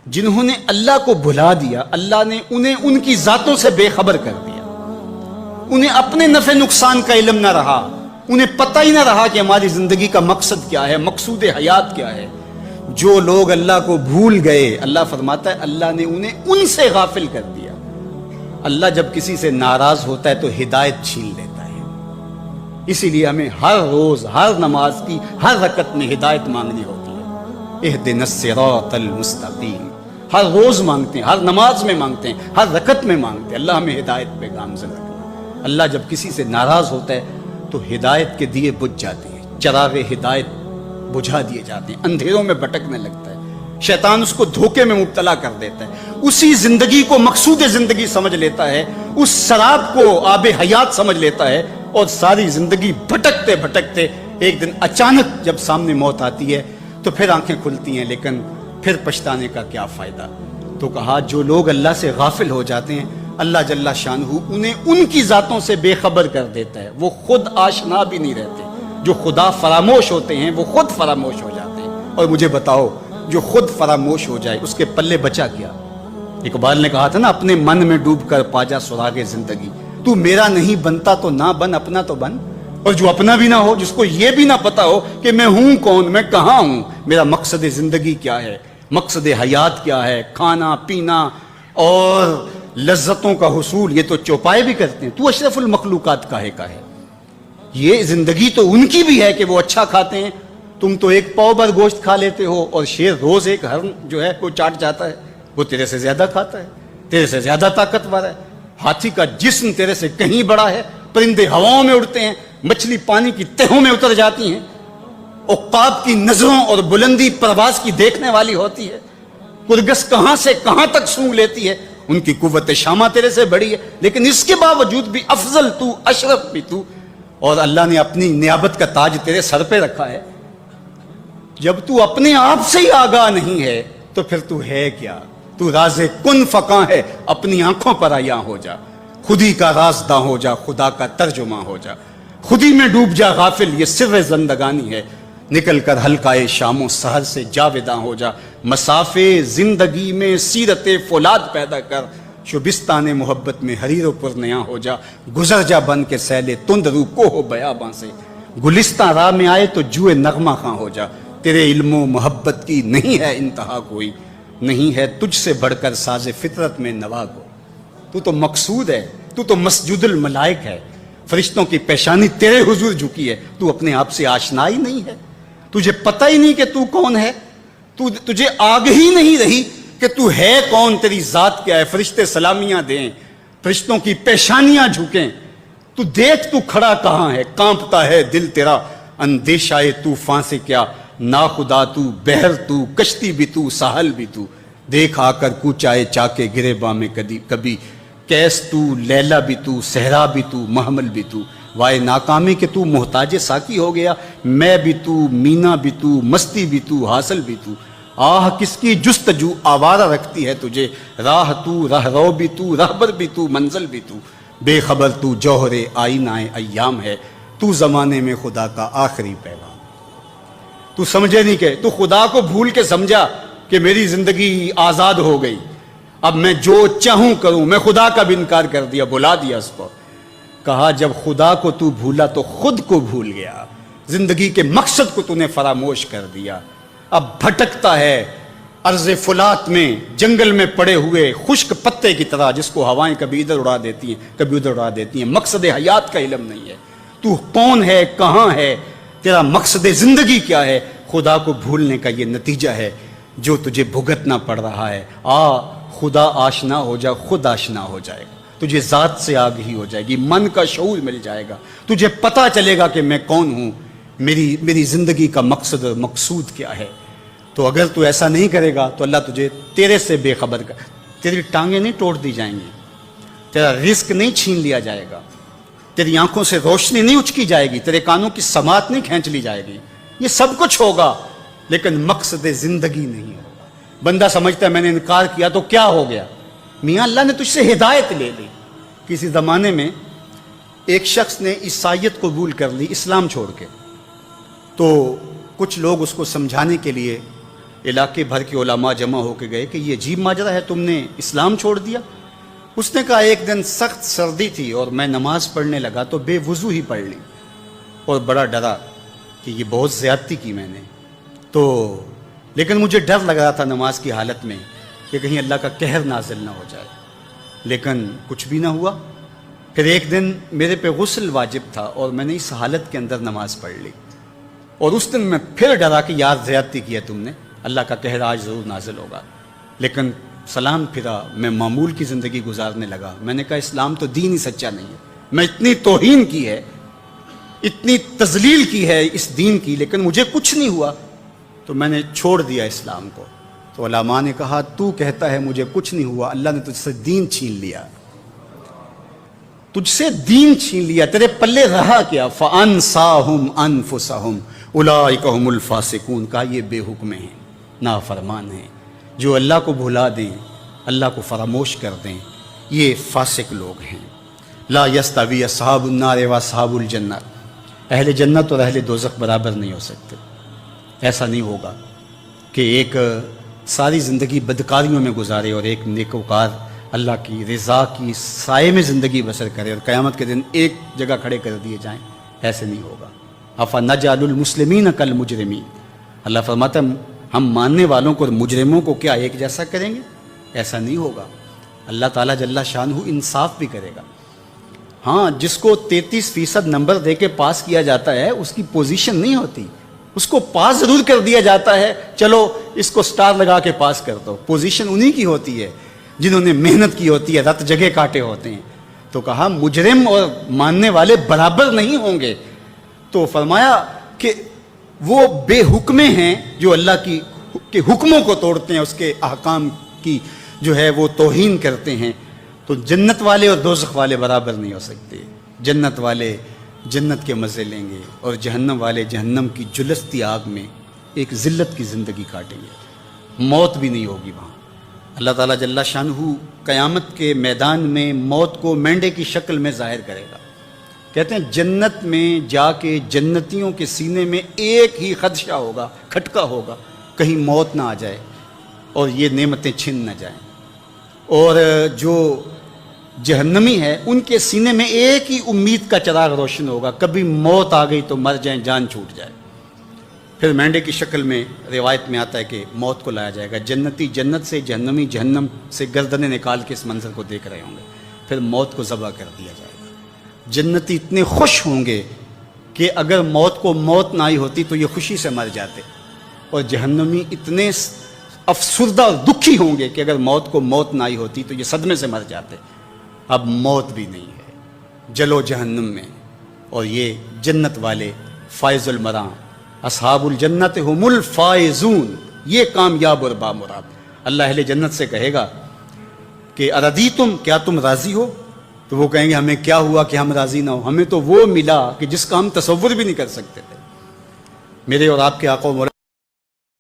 جنہوں نے اللہ کو بھلا دیا، اللہ نے انہیں ان کی ذاتوں سے بے خبر کر دیا، انہیں اپنے نفع نقصان کا علم نہ رہا، انہیں پتہ ہی نہ رہا کہ ہماری زندگی کا مقصد کیا ہے، مقصود حیات کیا ہے۔ جو لوگ اللہ کو بھول گئے، اللہ فرماتا ہے اللہ نے انہیں ان سے غافل کر دیا۔ اللہ جب کسی سے ناراض ہوتا ہے تو ہدایت چھین لیتا ہے، اسی لیے ہمیں ہر روز ہر نماز کی ہر رکعت میں ہدایت مانگنی ہوتی ہے۔ اہدنا الصراط المستقیم، ہر روز مانگتے ہیں، ہر نماز میں مانگتے ہیں، ہر رکعت میں مانگتے ہیں، اللہ ہمیں ہدایت پہ گامزن رکھنا۔ اللہ جب کسی سے ناراض ہوتا ہے تو ہدایت کے دیے بجھ جاتے ہیں، چراغ ہدایت بجھا دیے جاتے ہیں، اندھیروں میں بھٹکنے لگتا ہے، شیطان اس کو دھوکے میں مبتلا کر دیتا ہے، اسی زندگی کو مقصود زندگی سمجھ لیتا ہے، اس سراب کو آب حیات سمجھ لیتا ہے، اور ساری زندگی بھٹکتے بھٹکتے ایک دن اچانک جب سامنے موت آتی ہے تو پھر آنکھیں کھلتی ہیں، لیکن پھر پچھتانے کا کیا فائدہ۔ تو کہا جو لوگ اللہ سے غافل ہو جاتے ہیں اللہ جل شانہ انہیں ان کی ذاتوں سے بے خبر کر دیتا ہے، وہ خود آشنا بھی نہیں رہتے۔ جو خدا فراموش ہوتے ہیں وہ خود فراموش ہو جاتے ہیں۔ اور مجھے بتاؤ جو خود فراموش ہو جائے اس کے پلے بچا کیا؟ اقبال نے کہا تھا نا، اپنے من میں ڈوب کر پا جا سراغ زندگی، تو میرا نہیں بنتا تو نہ بن، اپنا تو بن۔ اور جو اپنا بھی نہ ہو، جس کو یہ بھی نہ پتا ہو کہ میں ہوں کون، میں کہاں ہوں، میرا مقصد زندگی کیا ہے، مقصد حیات کیا ہے، کھانا پینا اور لذتوں کا حصول، یہ تو چوپائے بھی کرتے ہیں۔ تو اشرف المخلوقات کاہے کا ہے؟ یہ زندگی تو ان کی بھی ہے کہ وہ اچھا کھاتے ہیں، تم تو ایک پاؤ بھر گوشت کھا لیتے ہو، اور شیر روز ایک ہرن جو ہے وہ چاٹ جاتا ہے، وہ تیرے سے زیادہ کھاتا ہے، تیرے سے زیادہ طاقتور ہے۔ ہاتھی کا جسم تیرے سے کہیں بڑا ہے، پرندے ہواؤں میں اڑتے ہیں، مچھلی پانی کی تہوں میں اتر جاتی ہیں، عقاب کی نظروں اور بلندی پرواز کی دیکھنے والی ہوتی ہے، کرگس کہاں سے کہاں تک سونگ لیتی ہے، ان کی قوت شامہ تیرے سے بڑی ہے، لیکن اس کے باوجود بھی افضل تو، اشرف بھی تو، اور اللہ نے اپنی نیابت کا تاج تیرے سر پہ رکھا ہے۔ جب تو اپنے آپ سے ہی آگاہ نہیں ہے تو پھر تو ہے کیا؟ تو راز کن فقاں ہے، اپنی آنکھوں پر عیاں ہو جا، خودی کا رازداں ہو جا، خدا کا ترجمہ ہو جا، خودی میں ڈوب جا غافل، یہ سر زندگانی ہے، نکل کر حلقۂ شام و سحر سے جاوداں ہو جا، مسافے زندگی میں سیرت فولاد پیدا کر، شبستان محبت میں حریر و پرنیاں ہو جا، گزر جا بن کے سیلے تند رو کوہ بیاباں سے، گلستان راہ میں آئے تو جوئے نغمہ خاں ہو جا، تیرے علم و محبت کی نہیں ہے انتہا کوئی، نہیں ہے تجھ سے بڑھ کر ساز فطرت میں نوا کو، تو تو مقصود ہے، تو تو مسجد الملائک ہے، فرشتوں کی پیشانی تیرے حضور جھکی ہے، تو اپنے آپ سے آشنا ہی نہیں ہے، تجھے پتہ ہی نہیں کہ تو کون ہے، تجھے آگہی نہیں رہی کہ تو ہے کون، تیری ذات کیا ہے، فرشتے سلامیاں دیں، فرشتوں کی پیشانیاں جھکیں، تو دیکھ تو کھڑا کہاں ہے، کانپتا ہے دل تیرا اندیشہ طوفان سے کیا، ناخدا تو، بحر تو، کشتی بھی تو، ساحل بھی تو، دیکھ آ کر کوچائے چاکے گریباں میں کبھی، کیس تو، لیلا بھی تو، صحرا بھی تو، محمل بھی تو، وائے ناکامی کہ تو محتاج ساکی ہو گیا، میں بھی تو، مینا بھی تو، مستی بھی تو، حاصل بھی تو، آہ کس کی جستجو آوارہ رکھتی ہے تجھے، راہ تو، راہ رو بھی تو، رہبر بھی تو، منزل بھی تو، بے خبر تو جوہر آئینہ ایام ہے، تو زمانے میں خدا کا آخری پیغام۔ تو سمجھے نہیں کہ تو خدا کو بھول کے سمجھا کہ میری زندگی آزاد ہو گئی، اب میں جو چاہوں کروں، میں خدا کا بھی انکار کر دیا، بلا دیا اس کو۔ کہا جب خدا کو تو بھولا تو خود کو بھول گیا، زندگی کے مقصد کو تو نے فراموش کر دیا، اب بھٹکتا ہے ارض فلات میں، جنگل میں پڑے ہوئے خشک پتے کی طرح، جس کو ہوائیں کبھی ادھر اڑا دیتی ہیں کبھی ادھر اڑا دیتی ہیں، مقصد حیات کا علم نہیں ہے، تو کون ہے، کہاں ہے، تیرا مقصد زندگی کیا ہے، خدا کو بھولنے کا یہ نتیجہ ہے جو تجھے بھگتنا پڑ رہا ہے۔ خدا آشنا ہو جا، خود آشنا ہو جائے گا، تجھے ذات سے آگہی ہو جائے گی، من کا شعور مل جائے گا، تجھے پتا چلے گا کہ میں کون ہوں، میری زندگی کا مقصد اور مقصود کیا ہے۔ تو اگر تو ایسا نہیں کرے گا تو اللہ تجھے تیرے سے بے خبر کر، تیری ٹانگیں نہیں توڑ دی جائیں گی، تیرا رزق نہیں چھین لیا جائے گا، تیری آنکھوں سے روشنی نہیں اچکی جائے گی، تیرے کانوں کی سماعت نہیں کھینچ لی جائے گی، یہ سب کچھ ہوگا لیکن مقصد زندگی نہیں ہوگا۔ بندہ سمجھتا ہے میں نے انکار کیا تو کیا ہو گیا، میاں اللہ نے تجھ سے ہدایت لے لی۔ کسی زمانے میں ایک شخص نے عیسائیت قبول کر لی اسلام چھوڑ کے، تو کچھ لوگ اس کو سمجھانے کے لیے علاقے بھر کے علماء جمع ہو کے گئے کہ یہ عجیب ماجرا ہے، تم نے اسلام چھوڑ دیا؟ اس نے کہا ایک دن سخت سردی تھی اور میں نماز پڑھنے لگا تو بے وضو ہی پڑھ لی، اور بڑا ڈرا کہ یہ بہت زیادتی کی میں نے، تو لیکن مجھے ڈر لگ رہا تھا نماز کی حالت میں کہ کہیں اللہ کا قہر نازل نہ ہو جائے، لیکن کچھ بھی نہ ہوا۔ پھر ایک دن میرے پہ غسل واجب تھا اور میں نے اس حالت کے اندر نماز پڑھ لی، اور اس دن میں پھر ڈرا کہ یار زیادتی کی ہے تم نے، اللہ کا قہر آج ضرور نازل ہوگا، لیکن سلام پھرا، میں معمول کی زندگی گزارنے لگا۔ میں نے کہا اسلام تو دین ہی سچا نہیں ہے، میں اتنی توہین کی ہے، اتنی تذلیل کی ہے اس دین کی، لیکن مجھے کچھ نہیں ہوا، تو میں نے چھوڑ دیا اسلام کو۔ تو علماء نے کہا تو کہتا ہے مجھے کچھ نہیں ہوا، اللہ نے تجھ سے دین چھین لیا، تجھ سے دین چھین لیا، تیرے پلے رہا کیا؟ فَأَنْسَاهُمْ أَنفُسَهُمْ أُولَٰئِكَ هُمُ الْفَاسِقُونَ، کہا یہ بے حکم ہیں، نافرمان ہیں، جو اللہ کو بھلا دیں، اللہ کو فراموش کر دیں، یہ فاسق لوگ ہیں۔ لا يستوی اصحاب النار واصحاب الجنہ، اہل جنت اور اہل دوزخ برابر نہیں ہو سکتے۔ ایسا نہیں ہوگا کہ ایک ساری زندگی بدکاریوں میں گزارے اور ایک نیکوکار اللہ کی رضا کی سائے میں زندگی بسر کرے اور قیامت کے دن ایک جگہ کھڑے کر دیے جائیں، ایسے نہیں ہوگا۔ افنجعل المسلمین کالمجرمین، اللہ فرماتا ہے ہم ماننے والوں کو اور مجرموں کو کیا ایک جیسا کریں گے؟ ایسا نہیں ہوگا۔ اللہ تعالیٰ جل شانہ انصاف بھی کرے گا۔ ہاں، جس کو 33% نمبر دے کے پاس کیا جاتا ہے اس کی پوزیشن نہیں ہوتی، اس کو پاس ضرور کر دیا جاتا ہے، چلو اس کو سٹار لگا کے پاس کر دو، پوزیشن انہی کی ہوتی ہے جنہوں نے محنت کی ہوتی ہے، رت جگہ کاٹے ہوتے ہیں۔ تو کہا مجرم اور ماننے والے برابر نہیں ہوں گے، تو فرمایا کہ وہ بے حکمے ہیں جو اللہ کے حکموں کو توڑتے ہیں، اس کے احکام کی جو ہے وہ توہین کرتے ہیں۔ تو جنت والے اور دوزخ والے برابر نہیں ہو سکتے، جنت والے جنت کے مزے لیں گے اور جہنم والے جہنم کی جلستی آگ میں ایک ذلت کی زندگی کاٹیں گے، موت بھی نہیں ہوگی وہاں۔ اللہ تعالیٰ جل شانہ قیامت کے میدان میں موت کو مینڈے کی شکل میں ظاہر کرے گا۔ کہتے ہیں جنت میں جا کے جنتیوں کے سینے میں ایک ہی خدشہ ہوگا، کھٹکا ہوگا، کہیں موت نہ آ جائے اور یہ نعمتیں چھن نہ جائیں، اور جو جہنمی ہے ان کے سینے میں ایک ہی امید کا چراغ روشن ہوگا، کبھی موت آ گئی تو مر جائیں، جان چھوٹ جائے۔ پھر مینڈے کی شکل میں روایت میں آتا ہے کہ موت کو لایا جائے گا، جنتی جنت سے، جہنمی جہنم سے گردنیں نکال کے اس منظر کو دیکھ رہے ہوں گے، پھر موت کو ذبح کر دیا جائے گا۔ جنتی اتنے خوش ہوں گے کہ اگر موت کو موت نہ آئی ہوتی تو یہ خوشی سے مر جاتے، اور جہنمی اتنے افسردہ اور دکھی ہوں گے کہ اگر موت کو موت نہ آئی ہوتی تو یہ صدمے سے مر جاتے۔ اب موت بھی نہیں ہے، جلو جہنم میں، اور یہ جنت والے فائز المراں، اصحاب الجنت هم الفائزون، یہ کامیاب اور بامراد۔ اللہ اہل جنت سے کہے گا کہ اردیتم، کیا تم راضی ہو؟ تو وہ کہیں گے ہمیں کیا ہوا کہ ہم راضی نہ ہو، ہمیں تو وہ ملا کہ جس کا ہم تصور بھی نہیں کر سکتے تھے۔ میرے اور آپ کے آقا و مولا